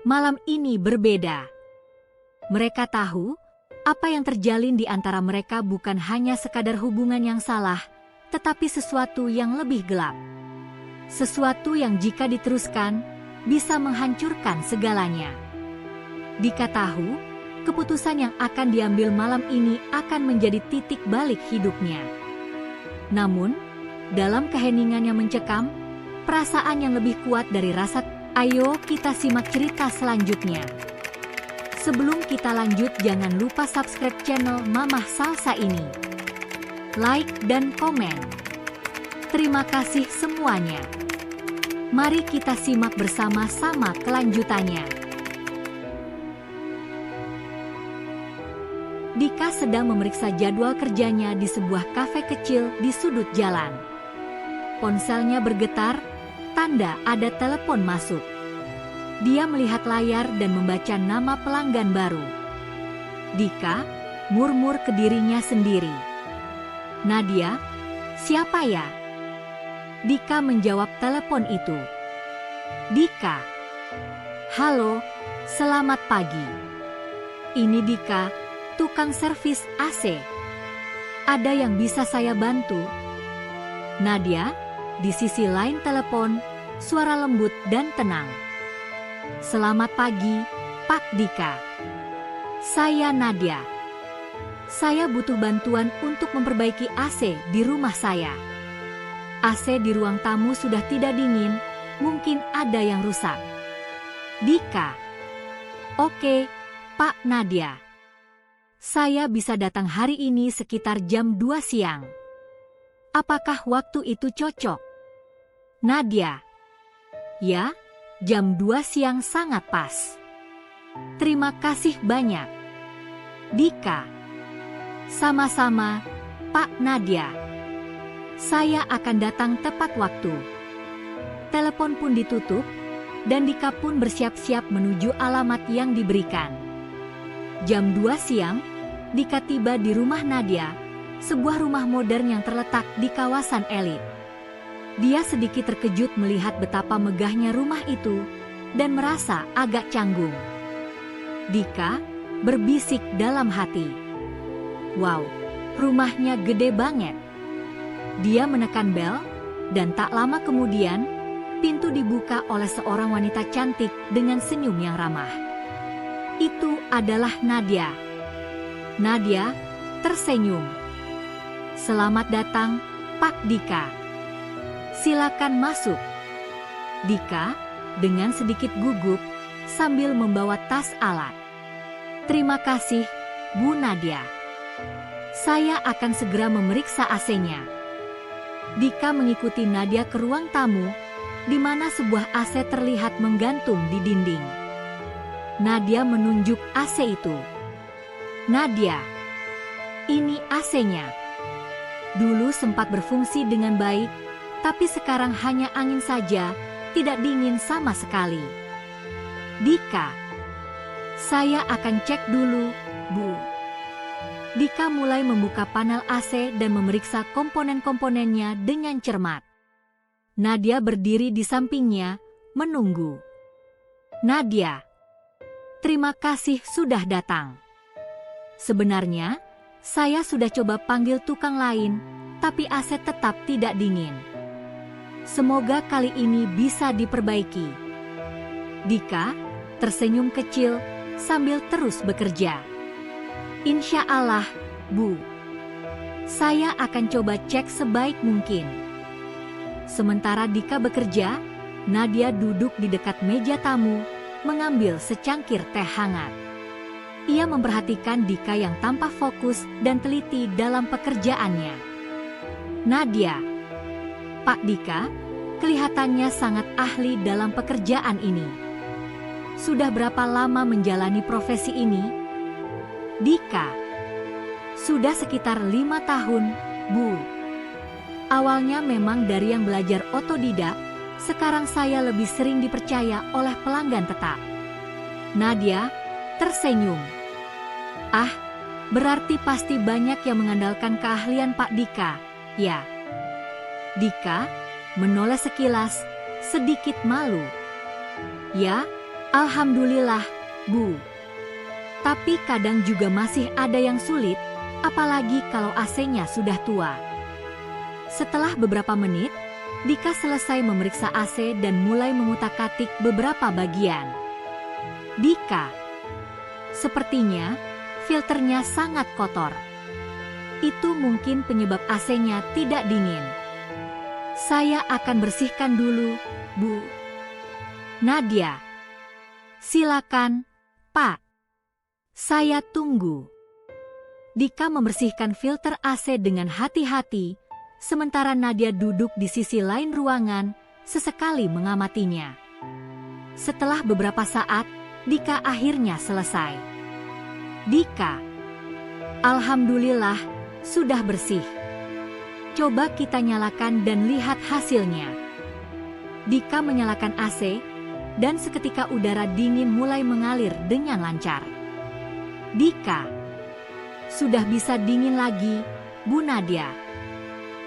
Malam ini berbeda. Mereka tahu, apa yang terjalin di antara mereka bukan hanya sekadar hubungan yang salah, tetapi sesuatu yang lebih gelap. Sesuatu yang jika diteruskan, bisa menghancurkan segalanya. Dika tahu, keputusan yang akan diambil malam ini akan menjadi titik balik hidupnya. Namun, dalam keheningan yang mencekam, perasaan yang lebih kuat dari rasa. Ayo kita simak cerita selanjutnya. Sebelum kita lanjut, jangan lupa subscribe channel Mamah Salsa ini. Like dan komen. Terima kasih semuanya. Mari kita simak bersama-sama kelanjutannya. Dika sedang memeriksa jadwal kerjanya di sebuah kafe kecil di sudut jalan. Ponselnya bergetar, tanda ada telepon masuk. Dia melihat layar dan membaca nama pelanggan baru. Dika murmur ke dirinya sendiri. Nadia, siapa ya? Dika menjawab telepon itu. Dika. Halo, selamat pagi. Ini Dika, tukang servis AC. Ada yang bisa saya bantu? Nadia, di sisi lain telepon, suara lembut dan tenang. Selamat pagi, Pak Dika. Saya Nadia. Saya butuh bantuan untuk memperbaiki AC di rumah saya. AC di ruang tamu sudah tidak dingin, mungkin ada yang rusak. Dika. Oke, Pak Nadia. Saya bisa datang hari ini sekitar jam 2 siang. Apakah waktu itu cocok? Nadia. Ya, jam 2 siang sangat pas. Terima kasih banyak. Dika. Sama-sama, Pak Nadia. Saya akan datang tepat waktu. Telepon pun ditutup, dan Dika pun bersiap-siap menuju alamat yang diberikan. Jam 2 siang, Dika tiba di rumah Nadia, sebuah rumah modern yang terletak di kawasan elit. Dia sedikit terkejut melihat betapa megahnya rumah itu dan merasa agak canggung. Dika berbisik dalam hati. Wow, rumahnya gede banget. Dia menekan bel dan tak lama kemudian pintu dibuka oleh seorang wanita cantik dengan senyum yang ramah. Itu adalah Nadia. Nadia tersenyum. Selamat datang, Pak Dika. Silakan masuk. Dika dengan sedikit gugup sambil membawa tas alat. Terima kasih, Bu Nadia. Saya akan segera memeriksa AC-nya. Dika mengikuti Nadia ke ruang tamu, di mana sebuah AC terlihat menggantung di dinding. Nadia menunjuk AC itu. Nadia, ini AC-nya. Dulu sempat berfungsi dengan baik, tapi sekarang hanya angin saja, tidak dingin sama sekali. Dika, saya akan cek dulu, Bu. Dika mulai membuka panel AC dan memeriksa komponen-komponennya dengan cermat. Nadia berdiri di sampingnya, menunggu. Nadia, terima kasih sudah datang. Sebenarnya, saya sudah coba panggil tukang lain, tapi AC tetap tidak dingin. Semoga kali ini bisa diperbaiki. Dika tersenyum kecil sambil terus bekerja. Insya Allah, Bu. Saya akan coba cek sebaik mungkin. Sementara Dika bekerja, Nadia duduk di dekat meja tamu, mengambil secangkir teh hangat. Ia memperhatikan Dika yang tampak fokus dan teliti dalam pekerjaannya. Nadia. Pak Dika, kelihatannya sangat ahli dalam pekerjaan ini. Sudah berapa lama menjalani profesi ini? Dika. Sudah sekitar 5 tahun, Bu. Awalnya memang dari yang belajar otodidak, sekarang saya lebih sering dipercaya oleh pelanggan tetap. Nadia tersenyum. Ah, berarti pasti banyak yang mengandalkan keahlian Pak Dika, ya? Dika menoleh sekilas, sedikit malu. Ya, Alhamdulillah, Bu. Tapi kadang juga masih ada yang sulit, apalagi kalau AC-nya sudah tua. Setelah beberapa menit, Dika selesai memeriksa AC dan mulai mengutak-atik beberapa bagian. Dika, sepertinya filternya sangat kotor. Itu mungkin penyebab AC-nya tidak dingin. Saya akan bersihkan dulu, Bu. Nadia, silakan, Pak. Saya tunggu. Dika membersihkan filter AC dengan hati-hati, sementara Nadia duduk di sisi lain ruangan, sesekali mengamatinya. Setelah beberapa saat, Dika akhirnya selesai. Dika, alhamdulillah, sudah bersih. Coba kita nyalakan dan lihat hasilnya. Dika menyalakan AC, dan seketika udara dingin mulai mengalir dengan lancar. Dika, sudah bisa dingin lagi, Bu Nadia.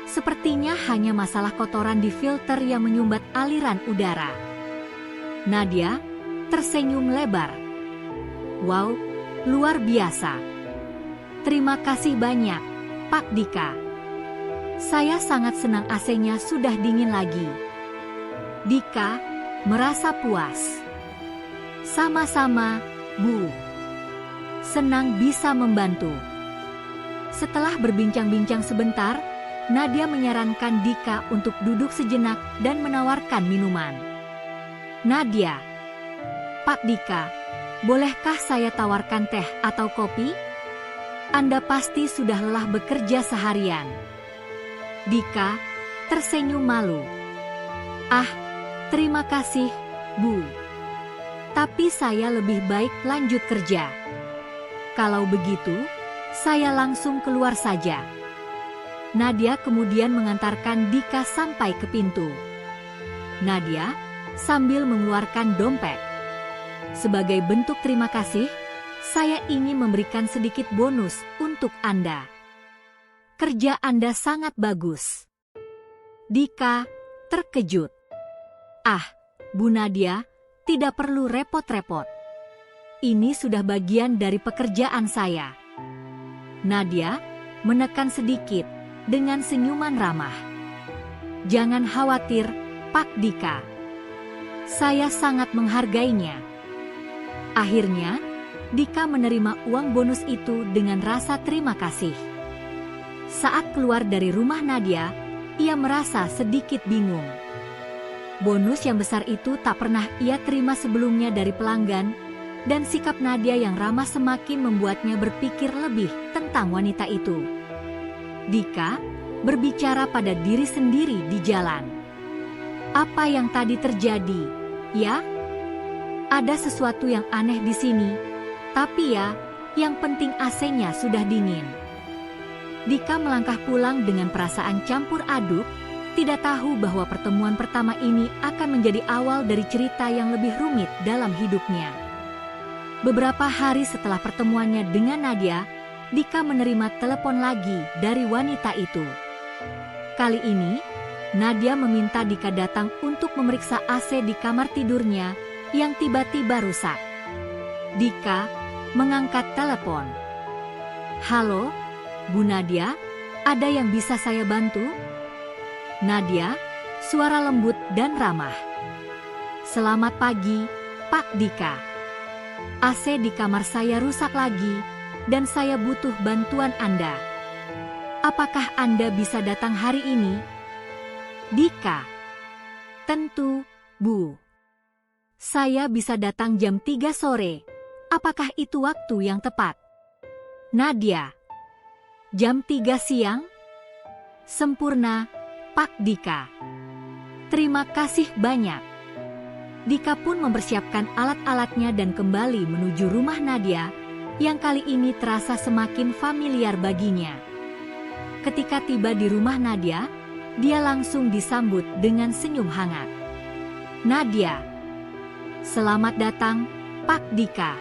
Sepertinya hanya masalah kotoran di filter yang menyumbat aliran udara. Nadia tersenyum lebar. Wow, luar biasa. Terima kasih banyak, Pak Dika. Saya sangat senang AC-nya sudah dingin lagi. Dika merasa puas. Sama-sama, Bu. Senang bisa membantu. Setelah berbincang-bincang sebentar, Nadia menyarankan Dika untuk duduk sejenak dan menawarkan minuman. Nadia, Pak Dika, bolehkah saya tawarkan teh atau kopi? Anda pasti sudah lelah bekerja seharian. Dika tersenyum malu. Ah, terima kasih, Bu. Tapi saya lebih baik lanjut kerja. Kalau begitu, saya langsung keluar saja. Nadia kemudian mengantarkan Dika sampai ke pintu. Nadia sambil mengeluarkan dompet. Sebagai bentuk terima kasih, saya ingin memberikan sedikit bonus untuk Anda. Kerja Anda sangat bagus. Dika terkejut. Ah, Bu Nadia, tidak perlu repot-repot. Ini sudah bagian dari pekerjaan saya. Nadia menekan sedikit dengan senyuman ramah. Jangan khawatir, Pak Dika. Saya sangat menghargainya. Akhirnya, Dika menerima uang bonus itu dengan rasa terima kasih. Saat keluar dari rumah Nadia, ia merasa sedikit bingung. Bonus yang besar itu tak pernah ia terima sebelumnya dari pelanggan, dan sikap Nadia yang ramah semakin membuatnya berpikir lebih tentang wanita itu. Dika berbicara pada diri sendiri di jalan. Apa yang tadi terjadi, ya? Ada sesuatu yang aneh di sini, tapi ya, yang penting AC-nya sudah dingin. Dika melangkah pulang dengan perasaan campur aduk, tidak tahu bahwa pertemuan pertama ini akan menjadi awal dari cerita yang lebih rumit dalam hidupnya. Beberapa hari setelah pertemuannya dengan Nadia, Dika menerima telepon lagi dari wanita itu. Kali ini, Nadia meminta Dika datang untuk memeriksa AC di kamar tidurnya yang tiba-tiba rusak. Dika mengangkat telepon. Halo, Bu Nadia, ada yang bisa saya bantu? Nadia, suara lembut dan ramah. Selamat pagi, Pak Dika. AC di kamar saya rusak lagi, dan saya butuh bantuan Anda. Apakah Anda bisa datang hari ini? Dika, tentu, Bu. Saya bisa datang jam 3 sore. Apakah itu waktu yang tepat? Nadia, jam 3 siang? Sempurna, Pak Dika. Terima kasih banyak. Dika pun mempersiapkan alat-alatnya dan kembali menuju rumah Nadia, yang kali ini terasa semakin familiar baginya. Ketika tiba di rumah Nadia, dia langsung disambut dengan senyum hangat. Nadia, selamat datang, Pak Dika.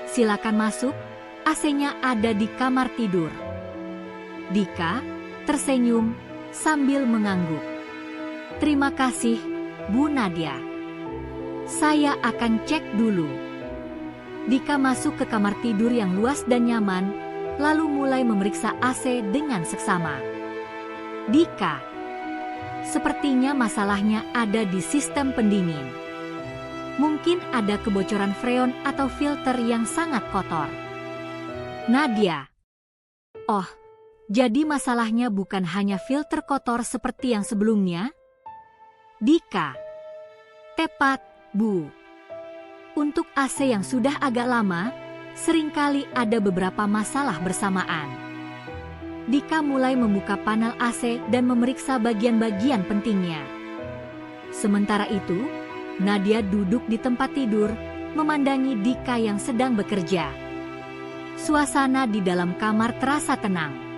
Silakan masuk, AC-nya ada di kamar tidur. Dika tersenyum sambil mengangguk. Terima kasih, Bu Nadia. Saya akan cek dulu. Dika masuk ke kamar tidur yang luas dan nyaman, lalu mulai memeriksa AC dengan seksama. Dika, sepertinya masalahnya ada di sistem pendingin. Mungkin ada kebocoran freon atau filter yang sangat kotor. Nadia, oh, jadi masalahnya bukan hanya filter kotor seperti yang sebelumnya? Dika, tepat, Bu. Untuk AC yang sudah agak lama, seringkali ada beberapa masalah bersamaan. Dika mulai membuka panel AC dan memeriksa bagian-bagian pentingnya. Sementara itu, Nadia duduk di tempat tidur, memandangi Dika yang sedang bekerja. Suasana di dalam kamar terasa tenang.